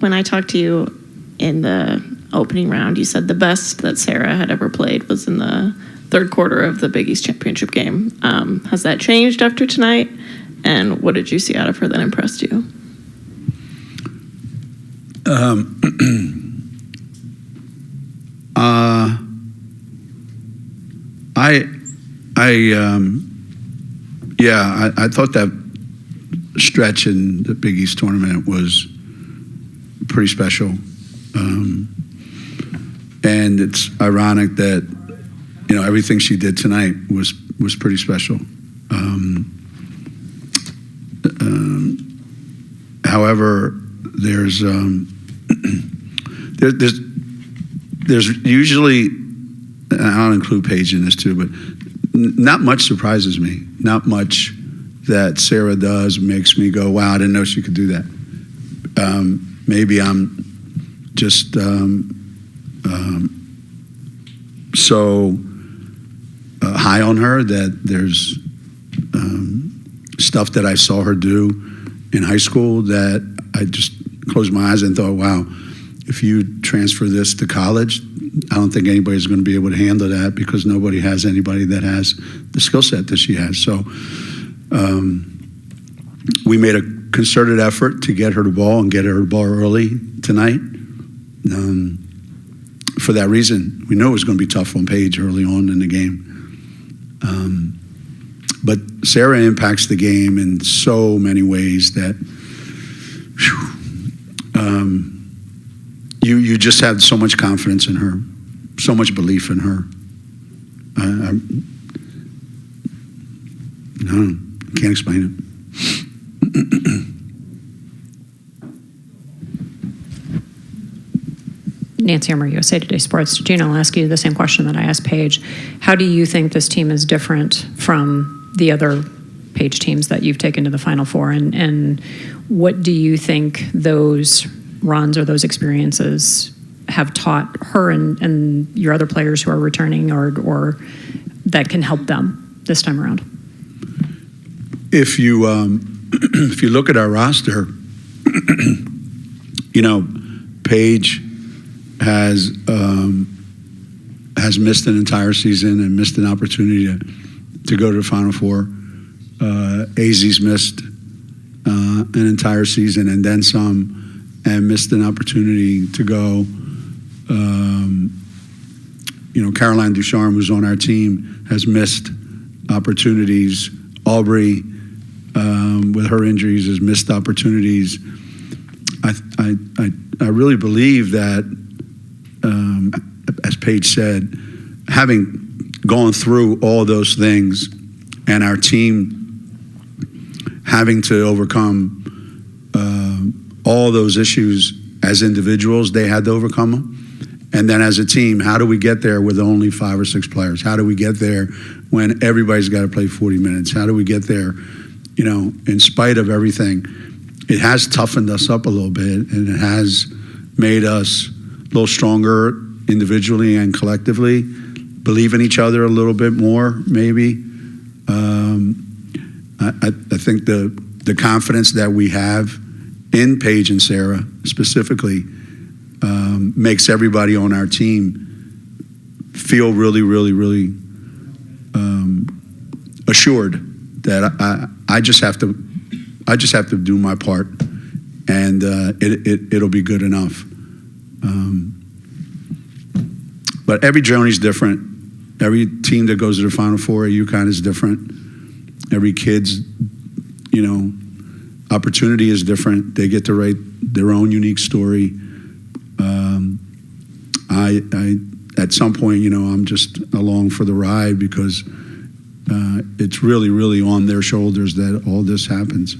when I talked to you in the opening round, you said the best that Sarah had ever played was in the third quarter of the Big East championship game. Has that changed after tonight? And what did you see out of her that impressed you? I thought that stretch in the Big East tournament was pretty special. And it's ironic that, everything she did tonight was pretty special. However, there's usually, and I'll include Paige in this too, but not much surprises me. Not much that Sarah does makes me go, wow, I didn't know she could do that. Maybe I'm just so high on her that there's stuff that I saw her do in high school that I just closed my eyes and thought, wow, if you transfer this to college, I don't think anybody's going to be able to handle that because nobody has anybody that has the skill set that she has. So we made a concerted effort to get her the ball and get her the ball early tonight. For that reason, we knew it was going to be tough on Paige early on in the game. But Sarah impacts the game in so many ways that you just have so much confidence in her, so much belief in her. No, can't explain it. Nancy Emmer, USA Today Sports. Geno, I'll ask you the same question that I asked Paige. How do you think this team is different from the other Paige teams that you've taken to the Final Four? And what do you think those runs or those experiences have taught her and your other players who are returning or that can help them this time around? If you if you look at our roster, Paige has missed an entire season and missed an opportunity to go to the Final Four. AZ's missed an entire season and then some, and missed an opportunity to go. Caroline Ducharme, who's on our team, has missed opportunities. Aubrey, with her injuries, has missed opportunities. I really believe that, as Paige said, having gone through all those things and our team having to overcome all those issues as individuals, they had to overcome them. And then as a team, how do we get there with only 5 or 6 players? How do we get there when everybody's got to play 40 minutes? How do we get there, in spite of everything? It has toughened us up a little bit, and it has made us a little stronger individually and collectively, believe in each other a little bit more, maybe. I think the confidence that we have in Paige and Sarah specifically makes everybody on our team feel really, really, really assured that I just have to do my part, and it'll be good enough. But every journey's different. Every team that goes to the Final Four at UConn is different. Every kid's, opportunity is different. They get to write their own unique story. I at some point, I'm just along for the ride because it's really, really on their shoulders that all this happens.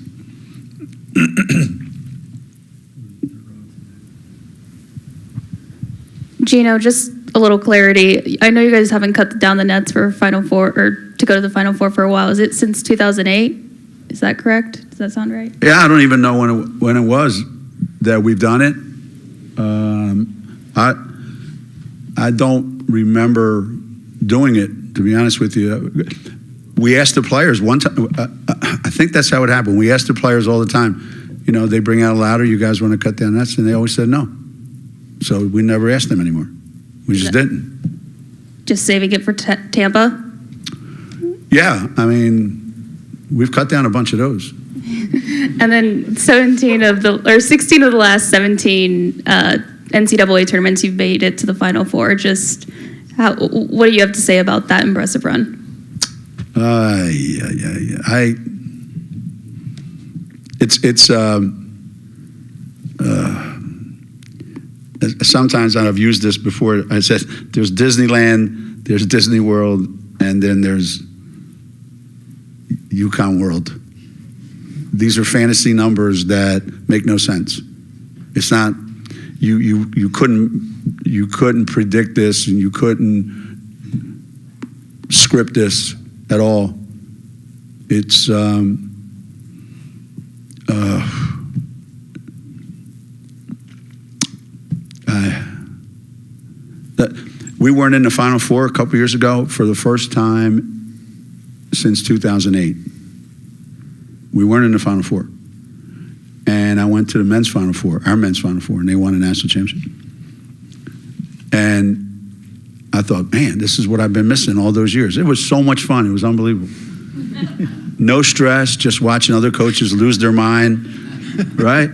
Geno, just a little clarity. I know you guys haven't cut down the nets for Final Four or to go to the Final Four for a while. Is it since 2008? Is that correct? Does that sound right? Yeah, I don't even know when it was that we've done it. I don't remember doing it, to be honest with you. We asked the players one time. I think that's how it happened. We asked the players all the time, they bring out a ladder, you guys want to cut down nets? And they always said no. So we never asked them anymore. We just didn't. Just saving it for Tampa? Yeah, I mean, we've cut down a bunch of those. And then 16 of the last 17 NCAA tournaments, you've made it to the Final Four. Just what do you have to say about that impressive run? Sometimes I've used this before. I said there's Disneyland, there's Disney World, and then there's UConn World. These are fantasy numbers that make no sense. It's not you couldn't predict this, and you couldn't script this at all. It's we weren't in the Final Four a couple years ago for the first time since 2008. We weren't in the Final Four. And I went to the men's Final Four, our men's Final Four, and they won a national championship. And I thought, man, this is what I've been missing all those years. It was so much fun. It was unbelievable. No stress, just watching other coaches lose their mind, right?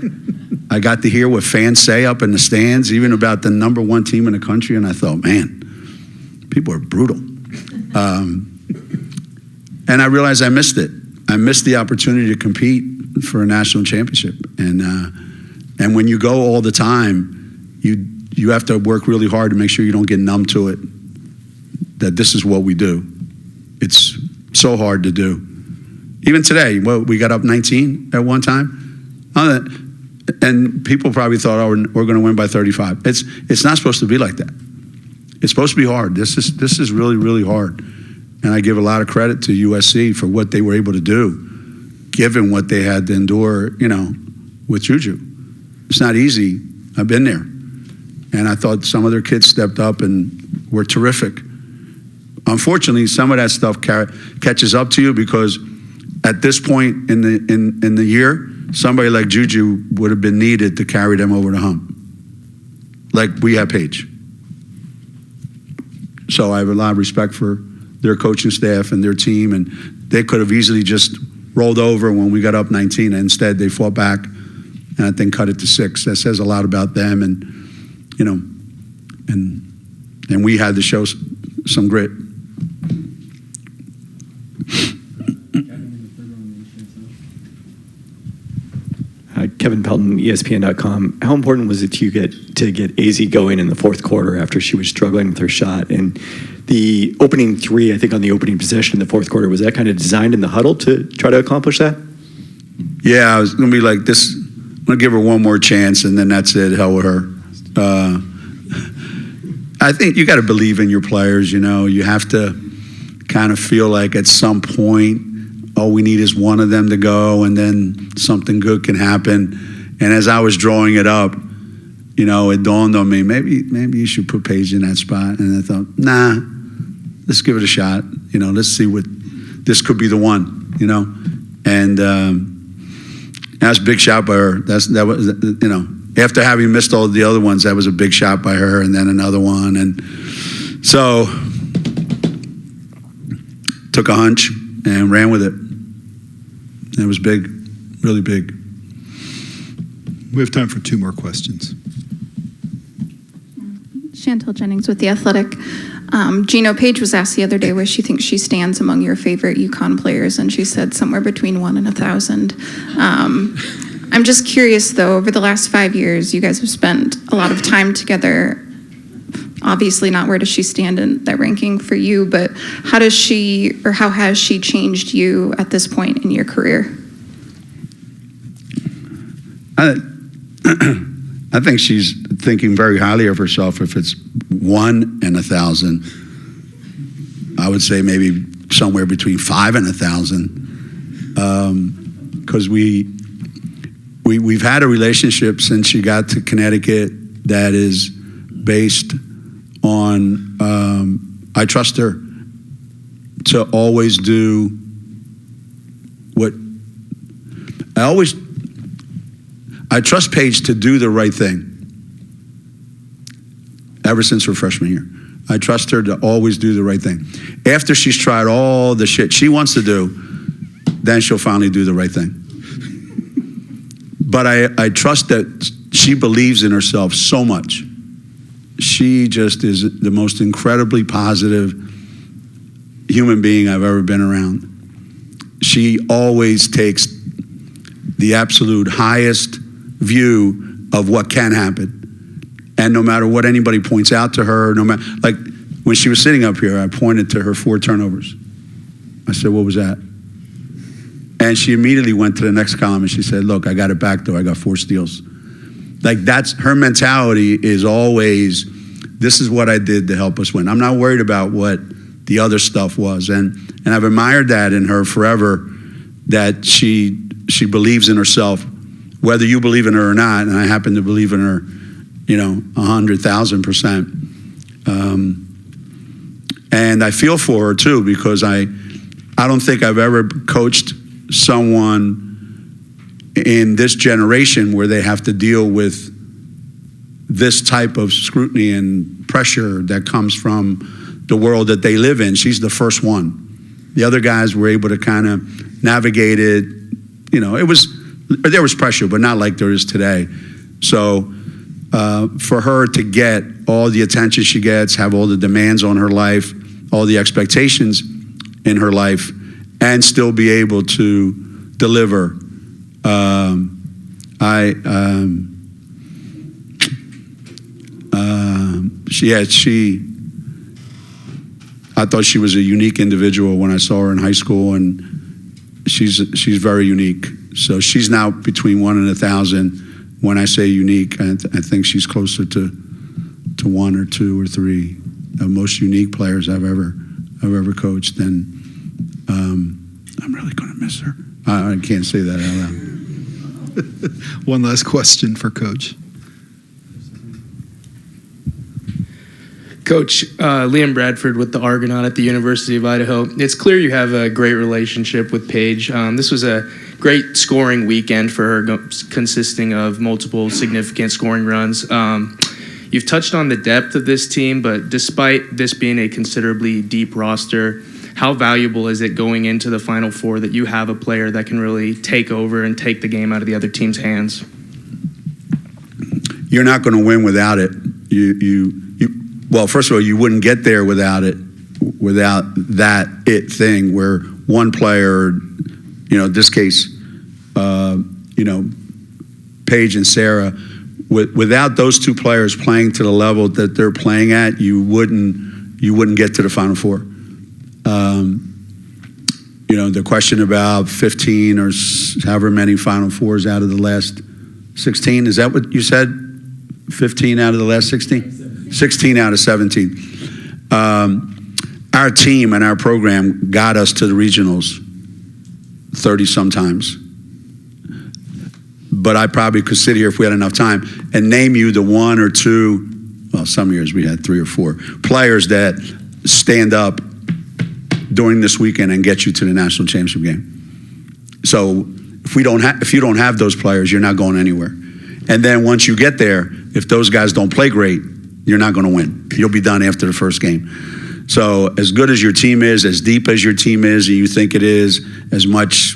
I got to hear what fans say up in the stands, even about the number one team in the country, and I thought, man, people are brutal. And I realized I missed it. I missed the opportunity to compete for a national championship. And when you go all the time, you have to work really hard to make sure you don't get numb to it, that this is what we do. It's so hard to do. Even today, we got up 19 at one time. And people probably thought, oh, we're going to win by 35. It's not supposed to be like that. It's supposed to be hard. This is really, really hard. And I give a lot of credit to USC for what they were able to do, given what they had to endure, with Juju. It's not easy. I've been there. And I thought some of their kids stepped up and were terrific. Unfortunately, some of that stuff catches up to you because at this point in the year, somebody like Juju would have been needed to carry them over the hump. Like we have Paige. So I have a lot of respect for their coaching staff and their team, and they could have easily just rolled over when we got up 19, and instead they fought back and I think cut it to 6. That says a lot about them, and and we had to show some grit. Kevin Pelton, ESPN.com. How important was it to get AZ going in the fourth quarter after she was struggling with her shot? And the opening three, I think on the opening possession in the fourth quarter, was that kind of designed in the huddle to try to accomplish that? Yeah, I was going to be like this. I'm going to give her one more chance, and then that's it. Hell with her. I think you got to believe in your players. You have to kind of feel like at some point, all we need is one of them to go, and then something good can happen. And as I was drawing it up, it dawned on me, maybe you should put Paige in that spot. And I thought, nah, let's give it a shot. Let's see what this could be the one. And that's a big shot by her. That was after having missed all the other ones, that was a big shot by her, and then another one, and so took a hunch and ran with it. It was big, really big. We have time for 2 more questions. Chantel Jennings with The Athletic. Geno, Paige was asked the other day where she thinks she stands among your favorite UConn players, and she said somewhere between 1 and 1,000. I'm just curious, though, over the last 5 years, you guys have spent a lot of time together. Obviously not where does she stand in that ranking for you, but how has she changed you at this point in your career? I think she's thinking very highly of herself. If it's 1 and 1,000, I would say maybe somewhere between 5 and 1,000, because we've had a relationship since she got to Connecticut that is based on I trust her to always do what I always I trust Paige to do the right thing. Ever since her freshman year, I trust her to always do the right thing. After she's tried all the shit she wants to do, then she'll finally do the right thing. But I trust that she believes in herself so much. She just is the most incredibly positive human being I've ever been around. She always takes the absolute highest view of what can happen. And no matter what anybody points out to her, no matter, like when she was sitting up here, I pointed to her 4 turnovers. I said, what was that? And she immediately went to the next column and she said, look, I got it back though, I got 4 steals. Like that's, her mentality is always, this is what I did to help us win. I'm not worried about what the other stuff was. And I've admired that in her forever, that she believes in herself, whether you believe in her or not, and I happen to believe in her, 100,000%. And I feel for her too, because I don't think I've ever coached someone in this generation where they have to deal with this type of scrutiny and pressure that comes from the world that they live in. She's the first one. The other guys were able to kind of navigate it. There was pressure, but not like there is today. So for her to get all the attention she gets, have all the demands on her life, all the expectations in her life, and still be able to deliver, I thought she was a unique individual when I saw her in high school, and she's very unique. So she's now between 1 and 1,000. When I say unique, I think she's closer to 1 or 2 or 3 of most unique players I've ever coached. And I'm really going to miss her. I can't say that out loud. One last question for Coach. Coach, Liam Bradford with the Argonaut at the University of Idaho. It's clear you have a great relationship with Paige. This was a great scoring weekend for her, consisting of multiple significant scoring runs. You've touched on the depth of this team, but despite this being a considerably deep roster, how valuable is it going into the Final Four that you have a player that can really take over and take the game out of the other team's hands? You're not going to win without it. Well, first of all, you wouldn't get there without it, without that it thing where one player, in this case, Paige and Sarah, without those 2 players playing to the level that they're playing at, you wouldn't get to the Final Four. The question about 15 or however many Final Fours out of the last 16, is that what you said? 15 out of the last 16? 16 out of 17. Our team and our program got us to the regionals 30 sometimes. But I probably could sit here if we had enough time and name you the 1 or 2, well, some years we had 3 or 4 players that stand up during this weekend and get you to the national championship game. So if you don't have those players, you're not going anywhere. And then once you get there, if those guys don't play great, you're not going to win. You'll be done after the first game. So as good as your team is, as deep as your team is, and you think it is, as much,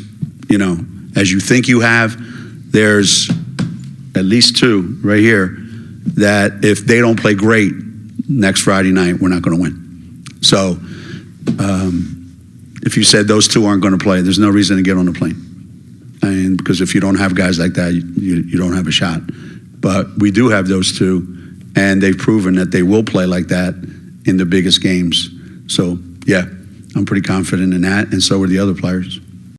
as you think you have, there's at least 2 right here that if they don't play great next Friday night, we're not going to win. So if you said those 2 aren't going to play, there's no reason to get on the plane. And because if you don't have guys like that, you don't have a shot. But we do have those 2. And they've proven that they will play like that in the biggest games. So, yeah, I'm pretty confident in that, and so are the other players.